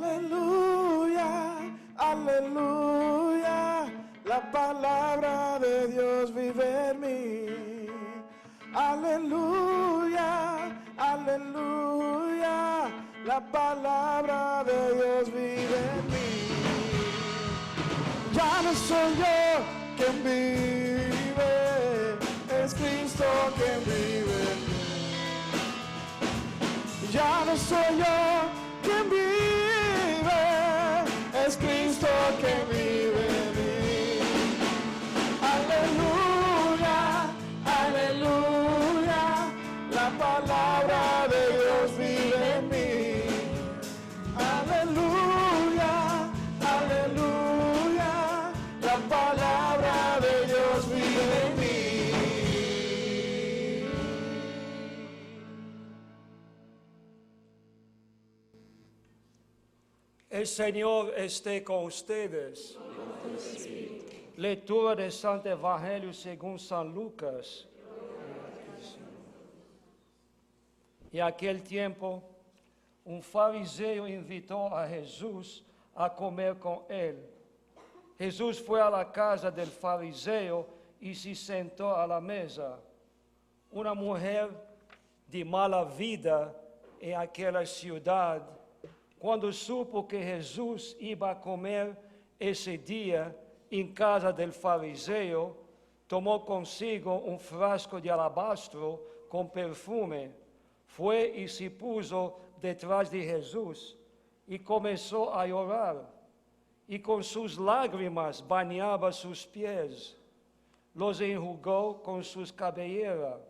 Aleluya, aleluya, la palabra de Dios vive en mí. Aleluya, aleluya, la palabra de Dios vive en mí. Ya no soy yo quien vive, es Cristo quien vive en mí. Ya no soy yo quien vive, es Cristo quien vive en mí. Aleluya, aleluya, la palabra de Dios vive en mí. Aleluya, aleluya, la palabra de Dios vive en mí. El Señor esté con ustedes. Lectura del Santo Evangelio según San Lucas. Y aquel tiempo, un fariseo invitó a Jesús a comer con él. Jesús fue a la casa del fariseo y se sentó a la mesa. Una mujer de mala vida en aquella ciudad, cuando supo que Jesús iba a comer ese día en casa del fariseo, tomó consigo un frasco de alabastro con perfume, fue y se puso detrás de Jesús y comenzó a llorar, y con sus lágrimas bañaba sus pies, los enjugó con sus cabelleras,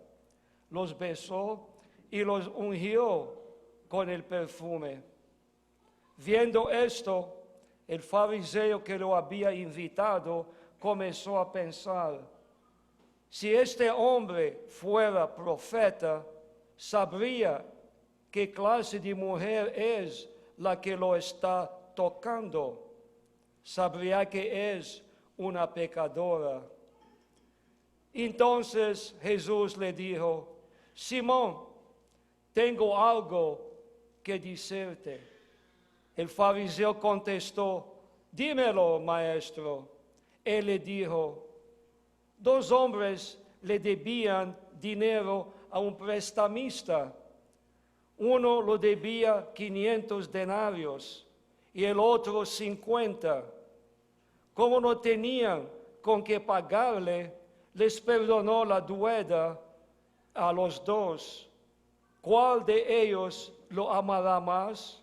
los besó y los ungió con el perfume. Viendo esto, el fariseo que lo había invitado comenzó a pensar: si este hombre fuera profeta, sabría qué clase de mujer es la que lo está tocando. Sabría que es una pecadora. Entonces Jesús le dijo: Simón, tengo algo que decirte. El fariseo contestó: dímelo, maestro. Él le dijo: 2 hombres le debían dinero a un prestamista. Uno lo debía 500 denarios y el otro 50. Como no tenían con qué pagarle, les perdonó la deuda a los 2. ¿Cuál de ellos lo amará más?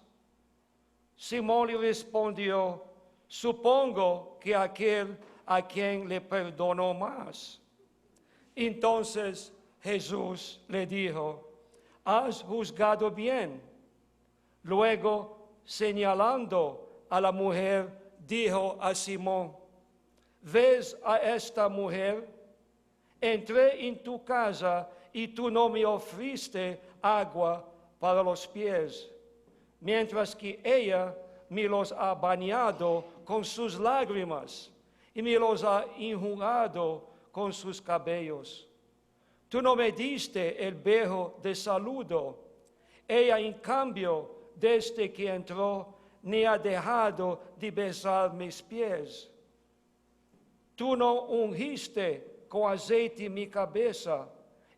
Simón le respondió: supongo que aquel a quien le perdonó más. Entonces Jesús le dijo: has juzgado bien. Luego, señalando a la mujer, dijo a Simón: ¿ves a esta mujer? Entré en tu casa y tú no me ofreciste agua para los pies, mientras que ella me los ha bañado con sus lágrimas y me los ha enjugado con sus cabellos. Tú no me diste el beso de saludo. Ella, en cambio, desde que entró, ni ha dejado de besar mis pies. Tú no ungiste con aceite mi cabeza.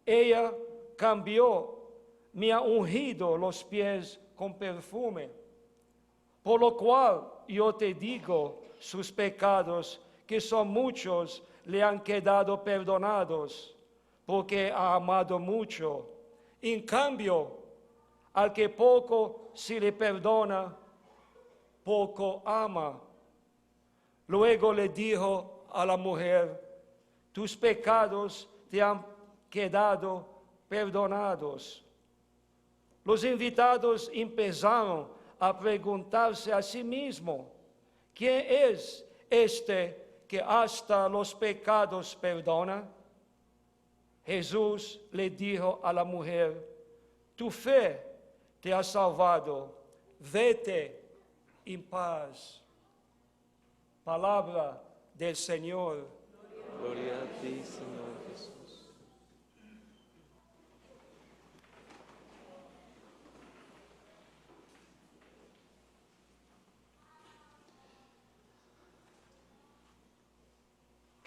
Ella cambió, me ha ungido los pies con perfume. Por lo cual yo te digo, sus pecados, que son muchos, le han quedado perdonados, porque ha amado mucho. En cambio, al que poco se le perdona, poco ama. Luego le dijo a la mujer: tus pecados te han quedado perdonados. Los invitados empezaron a preguntarse a sí mismos: ¿quién es este que hasta los pecados perdona? Jesús le dijo a la mujer: tu fe te ha salvado, vete en paz. Palabra del Señor. Gloria a ti, Señor Jesús.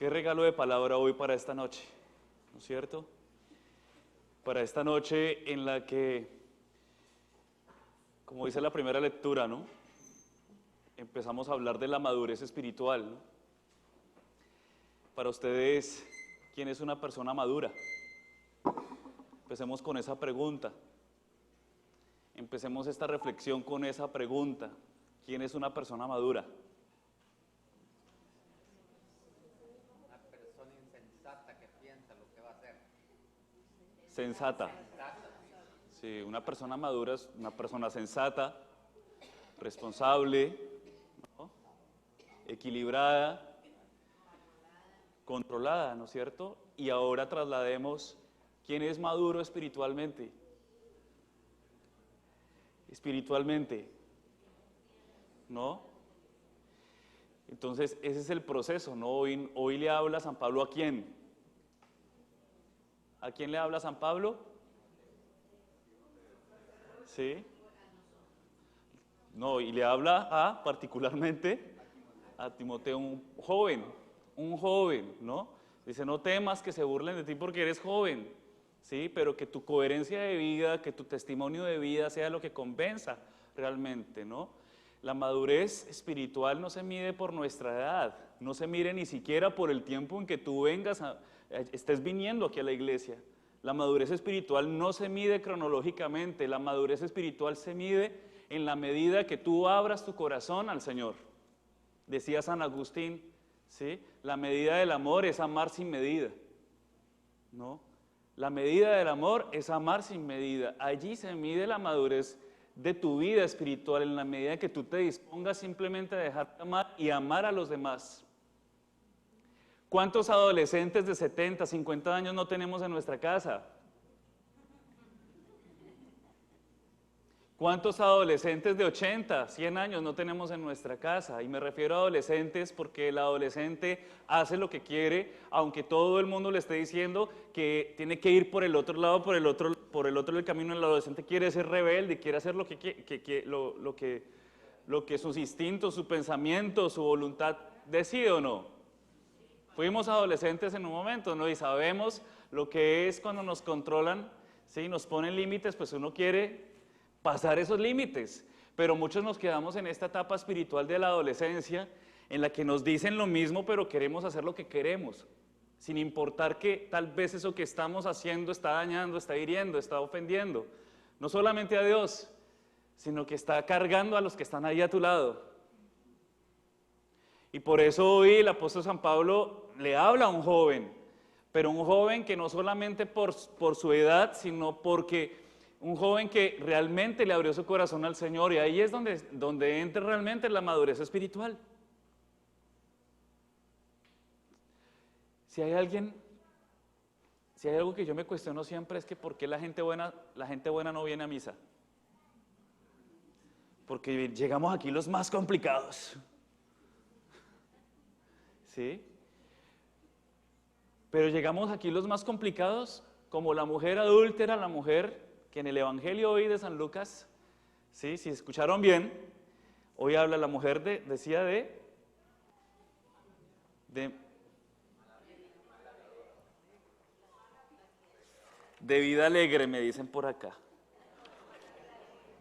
Qué regalo de palabra hoy para esta noche, ¿no es cierto? Para esta noche en la que, como dice la primera lectura, ¿no? Empezamos a hablar de la madurez espiritual, ¿no? Para ustedes, ¿quién es una persona madura? Empecemos con esa pregunta. Empecemos esta reflexión con esa pregunta. ¿Quién es una persona madura? Una persona insensata que piensa lo que va a hacer. Sensata. Sí, una persona madura es una persona sensata, responsable, ¿no? Equilibrada, controlada, ¿no es cierto? Y ahora traslademos, ¿quién es maduro espiritualmente? Espiritualmente, ¿no? Entonces, ese es el proceso, ¿no? Hoy le habla San Pablo ¿a quién? ¿A quién le habla San Pablo? ¿Sí? No, y le habla particularmente a Timoteo, un joven, ¿no? Dice, no temas que se burlen de ti porque eres joven, ¿sí? Pero que tu coherencia de vida, que tu testimonio de vida sea lo que convenza realmente, ¿no? La madurez espiritual no se mide por nuestra edad, no se mide ni siquiera por el tiempo en que tú estés viniendo aquí a la iglesia. La madurez espiritual no se mide cronológicamente, la madurez espiritual se mide en la medida que tú abras tu corazón al Señor. Decía San Agustín, ¿sí? La medida del amor es amar sin medida, ¿no? La medida del amor es amar sin medida. Allí se mide la madurez de tu vida espiritual, en la medida que tú te dispongas simplemente a dejarte amar y amar a los demás. ¿Cuántos adolescentes de 70, 50 años no tenemos en nuestra casa? ¿Cuántos adolescentes de 80, 100 años no tenemos en nuestra casa? Y me refiero a adolescentes porque el adolescente hace lo que quiere, aunque todo el mundo le esté diciendo que tiene que ir por el otro lado, por el otro del camino. El adolescente quiere ser rebelde, quiere hacer lo que sus instintos, su pensamiento, su voluntad decide o no. Fuimos adolescentes en un momento, ¿no? Y sabemos lo que es cuando nos controlan, ¿sí? Nos ponen límites, pues uno quiere pasar esos límites, pero muchos nos quedamos en esta etapa espiritual de la adolescencia en la que nos dicen lo mismo, pero queremos hacer lo que queremos, sin importar que tal vez eso que estamos haciendo está dañando, está hiriendo, está ofendiendo, no solamente a Dios, sino que está cargando a los que están ahí a tu lado. Y por eso hoy el apóstol San Pablo le habla a un joven, pero un joven que no solamente por su edad, sino porque un joven que realmente le abrió su corazón al Señor, y ahí es donde entra realmente la madurez espiritual. Si hay algo que yo me cuestiono siempre es que ¿por qué la gente buena no viene a misa? Porque llegamos aquí los más complicados, ¿sí? Pero llegamos aquí los más complicados, como la mujer adúltera, la mujer que en el Evangelio hoy de San Lucas, ¿sí? Si escucharon bien, hoy habla la mujer decía de vida alegre, me dicen por acá.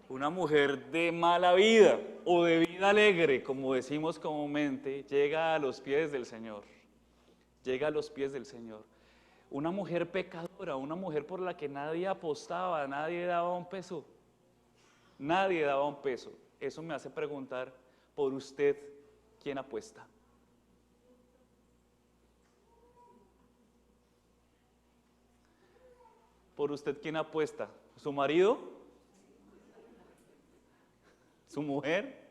Una mujer de mala vida o de vida alegre, como decimos comúnmente, llega a los pies del Señor. Llega a los pies del Señor. Una mujer pecadora, una mujer por la que nadie apostaba, nadie daba un peso. Nadie daba un peso. Eso me hace preguntar, por usted, ¿quién apuesta? ¿Por usted quién apuesta? ¿Su marido? ¿Su mujer?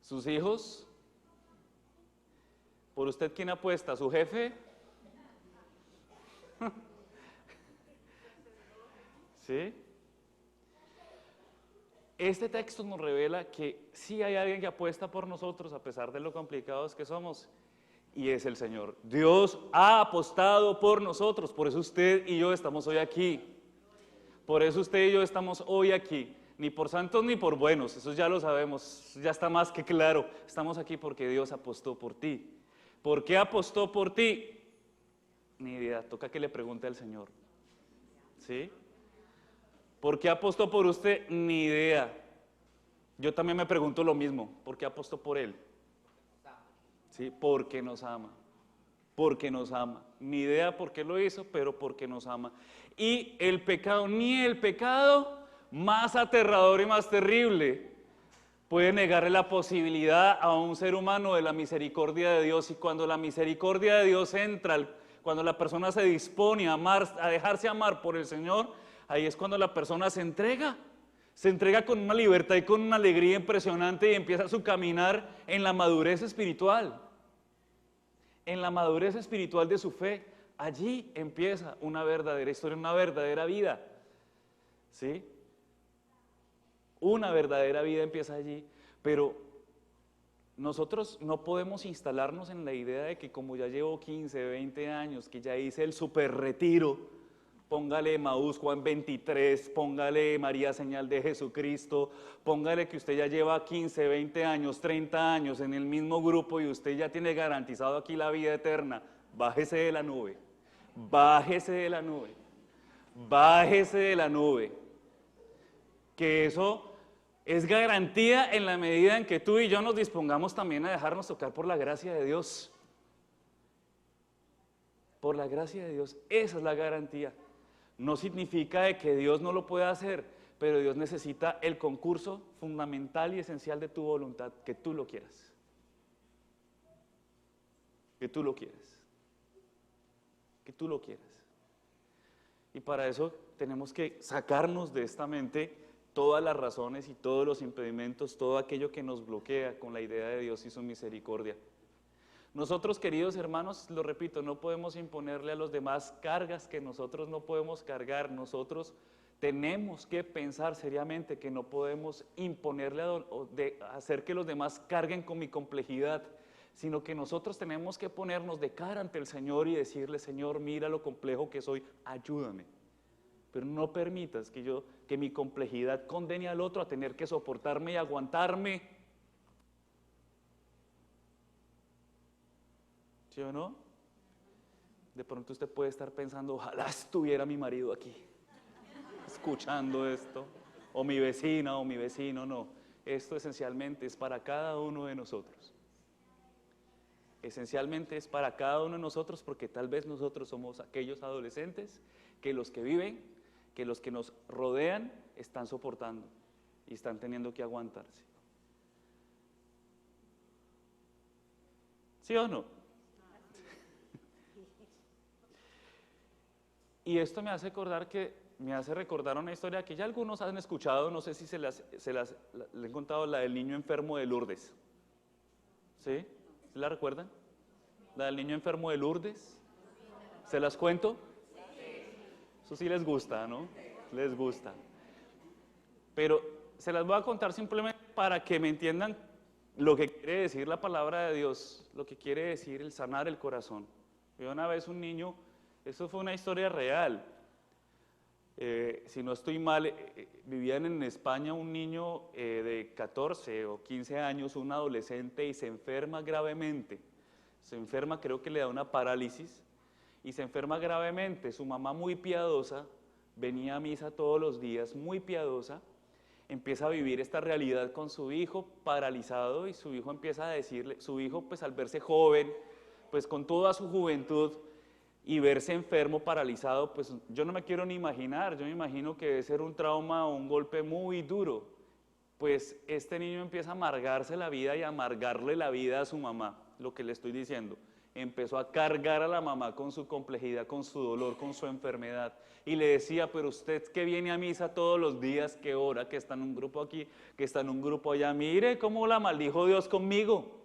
¿Sus hijos? ¿Por usted quién apuesta? ¿Su jefe? ¿Sí? Este texto nos revela que sí hay alguien que apuesta por nosotros a pesar de lo complicados que somos, y es el Señor. Dios ha apostado por nosotros, por eso usted y yo estamos hoy aquí. Por eso usted y yo estamos hoy aquí. ni por santos ni por buenos, eso ya lo sabemos, ya está más que claro. Estamos aquí porque Dios apostó por ti. ¿Por qué apostó por ti? Ni idea, toca que le pregunte al Señor. ¿Sí? ¿Por qué apostó por usted? Ni idea. Yo también me pregunto lo mismo, ¿por qué apostó por Él? ¿Sí? Porque nos ama. Porque nos ama. Ni idea por qué lo hizo, pero porque nos ama. Y el pecado, ni el pecado más aterrador y más terrible puede negarle la posibilidad a un ser humano de la misericordia de Dios. Y cuando la misericordia de Dios entra, cuando la persona se dispone a amar, a dejarse amar por el Señor, ahí es cuando la persona se entrega con una libertad y con una alegría impresionante y empieza su caminar en la madurez espiritual. En la madurez espiritual de su fe, allí empieza una verdadera historia, una verdadera vida. ¿Sí? Una verdadera vida empieza allí, pero nosotros no podemos instalarnos en la idea de que como ya llevo 15, 20 años, que ya hice el super retiro, póngale Emaús Juan 23, póngale María Señal de Jesucristo, póngale que usted ya lleva 15, 20 años, 30 años en el mismo grupo y usted ya tiene garantizado aquí la vida eterna. Bájese de la nube, bájese de la nube, bájese de la nube. Que eso es garantía en la medida en que tú y yo nos dispongamos también a dejarnos tocar por la gracia de Dios. Por la gracia de Dios, esa es la garantía. No significa de que Dios no lo pueda hacer, pero Dios necesita el concurso fundamental y esencial de tu voluntad, que tú lo quieras. Que tú lo quieras. Que tú lo quieras. Y para eso tenemos que sacarnos de esta mente todas las razones y todos los impedimentos, todo aquello que nos bloquea con la idea de Dios y su misericordia. Nosotros, queridos hermanos, lo repito, no podemos imponerle a los demás cargas que nosotros no podemos cargar. Nosotros tenemos que pensar seriamente que no podemos imponerle hacer que los demás carguen con mi complejidad, sino que nosotros tenemos que ponernos de cara ante el Señor y decirle: Señor, mira lo complejo que soy, ayúdame. Pero no permitas que mi complejidad condene al otro a tener que soportarme y aguantarme. ¿Sí o no? De pronto usted puede estar pensando: ojalá estuviera mi marido aquí, escuchando esto, o mi vecina o mi vecino. No, esto esencialmente es para cada uno de nosotros. Esencialmente es para cada uno de nosotros, porque tal vez nosotros somos aquellos adolescentes que los que viven, que los que nos rodean están soportando y están teniendo que aguantarse. ¿Sí o no? Y esto me hace recordar una historia que ya algunos han escuchado, no sé si le he contado, la del niño enfermo de Lourdes. ¿Sí? ¿Se la recuerdan? La del niño enfermo de Lourdes. ¿Se las cuento? Eso sí les gusta, ¿no? Les gusta. Pero se las voy a contar simplemente para que me entiendan lo que quiere decir la palabra de Dios, lo que quiere decir el sanar el corazón. Yo una vez un niño, eso fue una historia real. Si no estoy mal, vivían en España un niño de 14 o 15 años, un adolescente, y se enferma gravemente. Se enferma, creo que le da una parálisis, y se enferma gravemente. Su mamá, muy piadosa, venía a misa todos los días, muy piadosa, empieza a vivir esta realidad con su hijo paralizado, y su hijo empieza a decirle, su hijo pues al verse joven, pues con toda su juventud, y verse enfermo, paralizado, pues yo no me quiero ni imaginar, yo me imagino que debe ser un trauma o un golpe muy duro. Pues este niño empieza a amargarse la vida y a amargarle la vida a su mamá, lo que le estoy diciendo. Empezó a cargar a la mamá con su complejidad, con su dolor, con su enfermedad. Y le decía: pero usted que viene a misa todos los días, que ora, que está en un grupo aquí, que está en un grupo allá, mire cómo la maldijo Dios conmigo.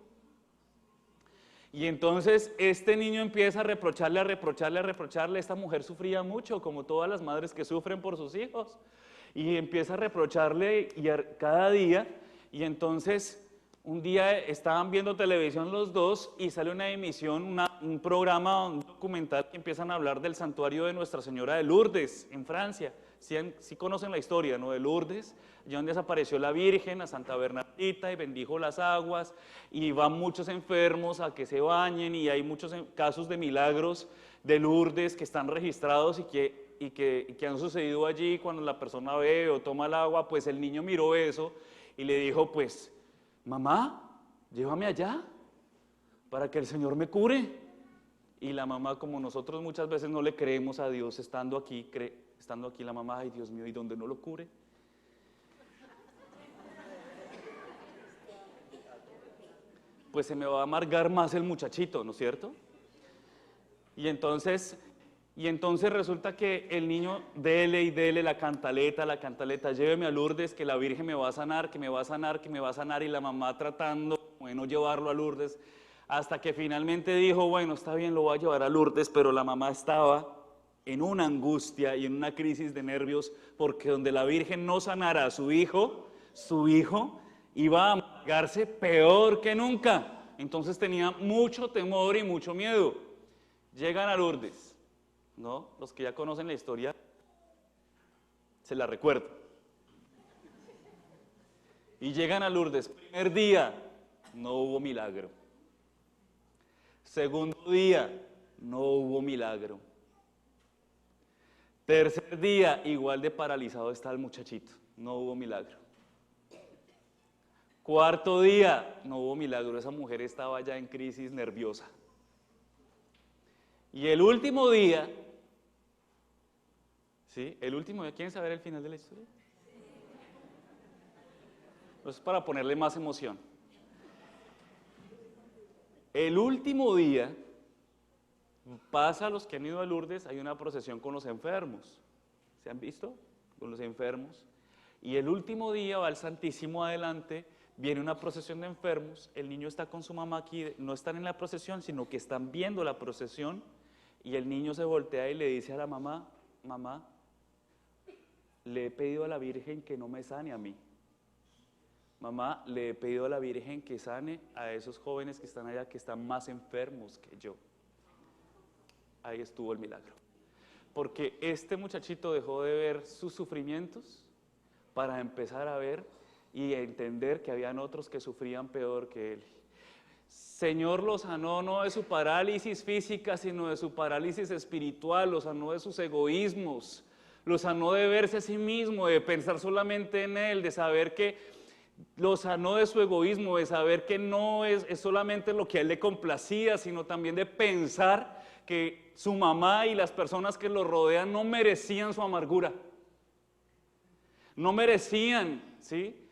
Y entonces este niño empieza a reprocharle, a reprocharle, a reprocharle. Esta mujer sufría mucho, como todas las madres que sufren por sus hijos. Y empieza a reprocharle cada día. Y entonces un día estaban viendo televisión los dos y sale una emisión, un programa, un documental que empiezan a hablar del santuario de Nuestra Señora de Lourdes en Francia. sí conocen la historia, ¿no? De Lourdes, allí donde desapareció la Virgen, a Santa Bernardita, y bendijo las aguas, y van muchos enfermos a que se bañen, y hay muchos casos de milagros de Lourdes que están registrados y que han sucedido allí. Cuando la persona bebe o toma el agua, pues el niño miró eso y le dijo, pues, mamá, llévame allá para que el Señor me cure. Y la mamá, como nosotros muchas veces no le creemos a Dios, estando aquí la mamá, ay Dios mío, ¿y dónde no lo cure? Pues se me va a amargar más el muchachito, ¿no es cierto? Y entonces resulta que el niño, dele y dele la cantaleta, lléveme a Lourdes, que la Virgen me va a sanar, que me va a sanar, que me va a sanar, y la mamá tratando de no llevarlo a Lourdes, hasta que finalmente dijo, bueno, está bien, lo voy a llevar a Lourdes, pero la mamá estaba en una angustia y en una crisis de nervios, porque donde la Virgen no sanara a su hijo iba a amargarse peor que nunca. Entonces tenía mucho temor y mucho miedo. Llegan a Lourdes, ¿no? Los que ya conocen la historia se la recuerdo. Y llegan a Lourdes, primer día, no hubo milagro. Segundo día, no hubo milagro. Tercer día, igual de paralizado está el muchachito, no hubo milagro. Cuarto día, no hubo milagro, esa mujer estaba ya en crisis nerviosa. Y el último día, ¿sí? El último día, ¿quieren saber el final de la historia? Eso es para ponerle más emoción. El último día, pasa a los que han ido a Lourdes, hay una procesión con los enfermos. ¿Se han visto? Con los enfermos. Y el último día va el Santísimo adelante, viene una procesión de enfermos, el niño está con su mamá aquí, no están en la procesión, sino que están viendo la procesión, y el niño se voltea y le dice a la mamá, mamá, le he pedido a la Virgen que no me sane a mí. Mamá, le he pedido a la Virgen que sane a esos jóvenes que están allá, que están más enfermos que yo. Ahí estuvo el milagro. Porque este muchachito dejó de ver sus sufrimientos para empezar a ver y a entender que habían otros que sufrían peor que él. Señor lo sanó no de su parálisis física, sino de su parálisis espiritual, lo sanó de sus egoísmos, lo sanó de verse a sí mismo, de pensar solamente en él, de saber que lo sanó de su egoísmo, de saber que no es solamente lo que a él le complacía, sino también de pensar que su mamá y las personas que lo rodean no merecían su amargura, no merecían, ¿sí?,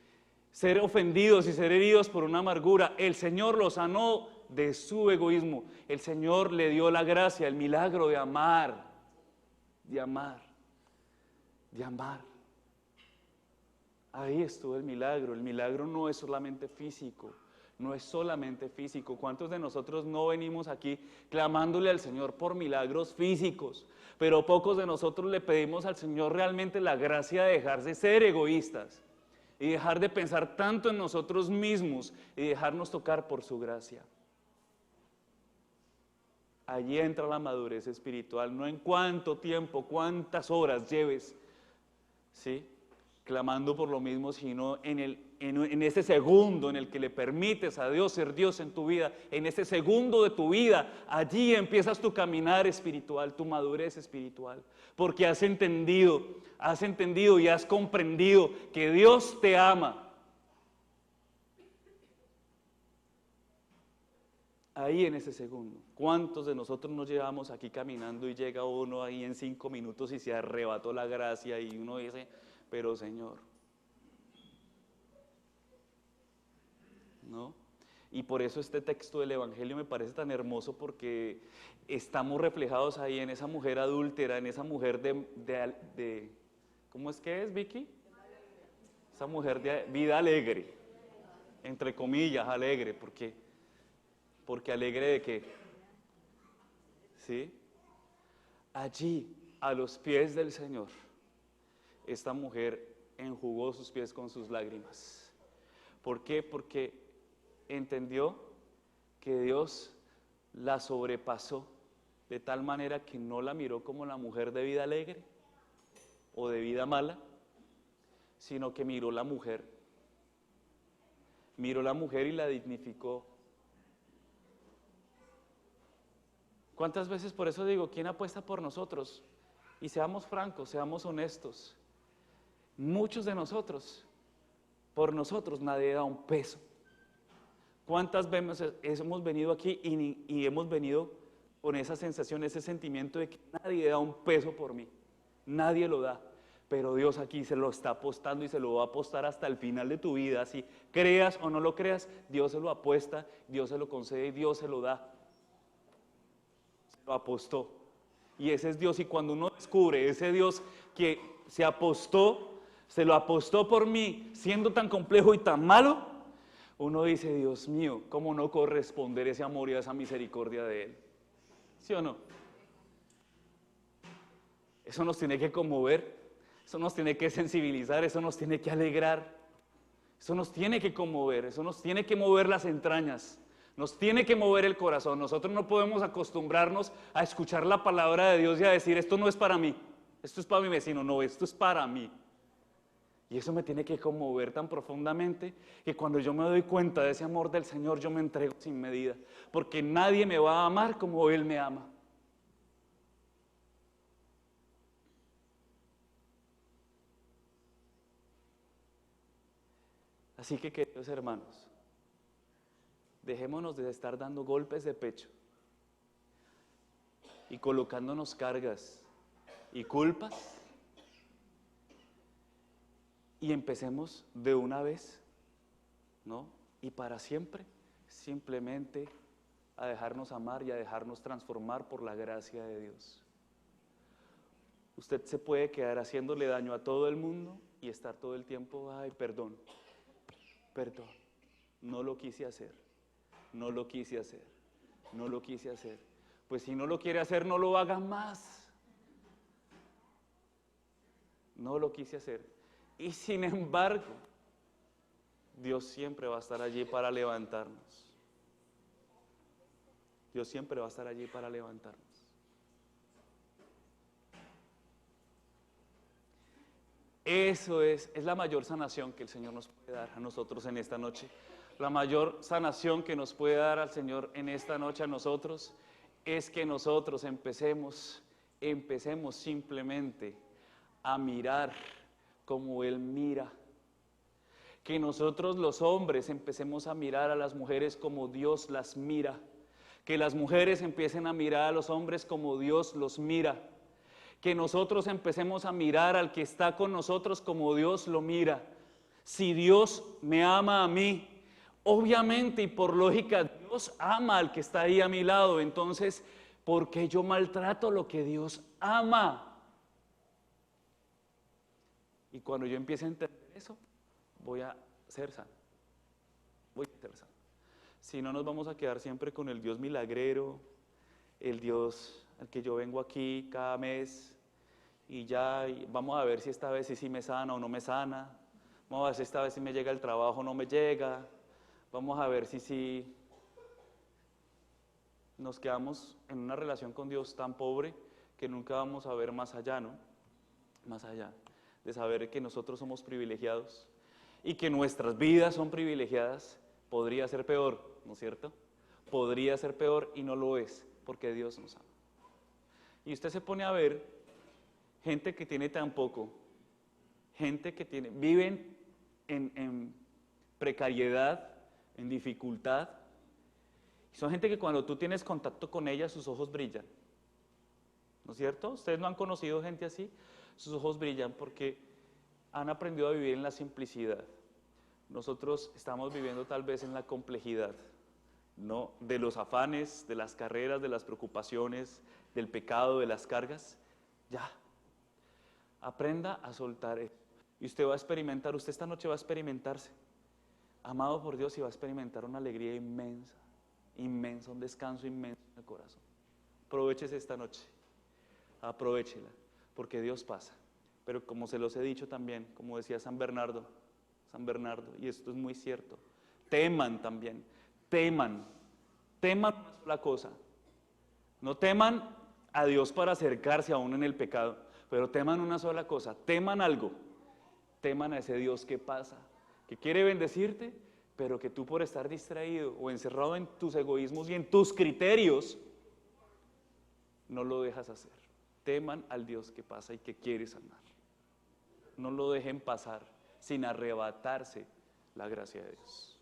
ser ofendidos y ser heridos por una amargura. El Señor lo sanó de su egoísmo. El Señor le dio la gracia, el milagro de amar, de amar, de amar. Ahí estuvo el milagro. El milagro no es solamente físico, no es solamente físico. ¿Cuántos de nosotros no venimos aquí clamándole al Señor por milagros físicos? Pero pocos de nosotros le pedimos al Señor realmente la gracia de dejar de ser egoístas y dejar de pensar tanto en nosotros mismos y dejarnos tocar por su gracia. Allí entra la madurez espiritual, no en cuánto tiempo, cuántas horas lleves, ¿sí?, clamando por lo mismo, sino en ese segundo en el que le permites a Dios ser Dios en tu vida, en ese segundo de tu vida, allí empiezas tu caminar espiritual, tu madurez espiritual, porque has entendido y has comprendido que Dios te ama. Ahí en ese segundo. ¿Cuántos de nosotros nos llevamos aquí caminando y llega uno ahí en 5 minutos y se arrebató la gracia y uno dice, pero Señor, ¿no? Y por eso este texto del Evangelio me parece tan hermoso, porque estamos reflejados ahí en esa mujer adúltera, en esa mujer de ¿cómo es que es, Vicky? Esa mujer de vida alegre, entre comillas, alegre, porque alegre de qué, ¿sí? Allí, a los pies del Señor, esta mujer enjugó sus pies con sus lágrimas. ¿Por qué? Porque entendió que Dios la sobrepasó de tal manera que no la miró como la mujer de vida alegre, o de vida mala, sino que miró la mujer. Miró la mujer y la dignificó. ¿Cuántas veces, por eso digo, quién apuesta por nosotros? Y seamos francos, seamos honestos. Muchos de nosotros, por nosotros nadie da un peso. ¿Cuántas veces hemos venido aquí y hemos venido con esa sensación, ese sentimiento de que nadie da un peso por mí? Nadie lo da. Pero Dios aquí se lo está apostando y se lo va a apostar hasta el final de tu vida. Si creas o no lo creas, Dios se lo apuesta, Dios se lo concede y Dios se lo da. Se lo apostó. Y ese es Dios. Y cuando uno descubre ese Dios que se apostó, se lo apostó por mí, siendo tan complejo y tan malo, uno dice, Dios mío, ¿cómo no corresponder ese amor y esa misericordia de Él? ¿Sí o no? Eso nos tiene que conmover, eso nos tiene que sensibilizar, eso nos tiene que alegrar, eso nos tiene que conmover, eso nos tiene que mover las entrañas, nos tiene que mover el corazón. Nosotros no podemos acostumbrarnos a escuchar la palabra de Dios y a decir, esto no es para mí, esto es para mi vecino, no, esto es para mí. Y eso me tiene que conmover tan profundamente que cuando yo me doy cuenta de ese amor del Señor, yo me entrego sin medida, porque nadie me va a amar como Él me ama. Así que, queridos hermanos, dejémonos de estar dando golpes de pecho y colocándonos cargas y culpas y empecemos de una vez, ¿no? Y para siempre, simplemente a dejarnos amar y a dejarnos transformar por la gracia de Dios. Usted se puede quedar haciéndole daño a todo el mundo y estar todo el tiempo, ay, perdón, no lo quise hacer, no lo quise hacer, no lo quise hacer. Pues si no lo quiere hacer, no lo haga más. No lo quise hacer. Y sin embargo, Dios siempre va a estar allí para levantarnos. Dios siempre va a estar allí para levantarnos. Eso es la mayor sanación que el Señor nos puede dar a nosotros en esta noche. La mayor sanación que nos puede dar al Señor en esta noche a nosotros es que nosotros empecemos simplemente a mirar como Él mira. Que nosotros los hombres empecemos a mirar a las mujeres como Dios las mira. Que las mujeres empiecen a mirar a los hombres como Dios los mira. Que nosotros empecemos a mirar al que está con nosotros como Dios lo mira. Si Dios me ama a mí, obviamente y por lógica Dios ama al que está ahí a mi lado. Entonces, ¿por qué yo maltrato lo que Dios ama? Y cuando yo empiece a entender eso, voy a ser sano. Voy a ser sano. Si no, nos vamos a quedar siempre con el Dios milagrero, el Dios al que yo vengo aquí cada mes y ya y vamos a ver si esta vez sí me sana o no me sana. Vamos a ver si esta vez sí me llega el trabajo o no me llega. Vamos a ver si nos quedamos en una relación con Dios tan pobre que nunca vamos a ver más allá, ¿no? Más allá de saber que nosotros somos privilegiados y que nuestras vidas son privilegiadas. Podría ser peor, ¿no es cierto? Podría ser peor y no lo es, porque Dios nos ama. Y usted se pone a ver gente que tiene tan poco, gente que viven en precariedad, en dificultad. Son gente que cuando tú tienes contacto con ella, sus ojos brillan. ¿No es cierto? ¿Ustedes no han conocido gente así? Sus ojos brillan porque han aprendido a vivir en la simplicidad. Nosotros estamos viviendo tal vez en la complejidad, ¿no? De los afanes, de las carreras, de las preocupaciones, del pecado, de las cargas. Ya, aprenda a soltar eso. Y usted va a experimentar, usted esta noche va a experimentarse, amado por Dios, y va a experimentar una alegría inmensa, inmensa, un descanso inmenso en el corazón. Aprovechese esta noche, aprovéchela, porque Dios pasa. Pero como se los he dicho también, como decía San Bernardo, y esto es muy cierto, teman también, teman una sola cosa, no teman a Dios para acercarse aún en el pecado, pero teman una sola cosa, teman algo, teman a ese Dios que pasa, que quiere bendecirte, pero que tú por estar distraído o encerrado en tus egoísmos y en tus criterios, no lo dejas hacer. Teman al Dios que pasa y que quiere sanar. No lo dejen pasar sin arrebatarse la gracia de Dios.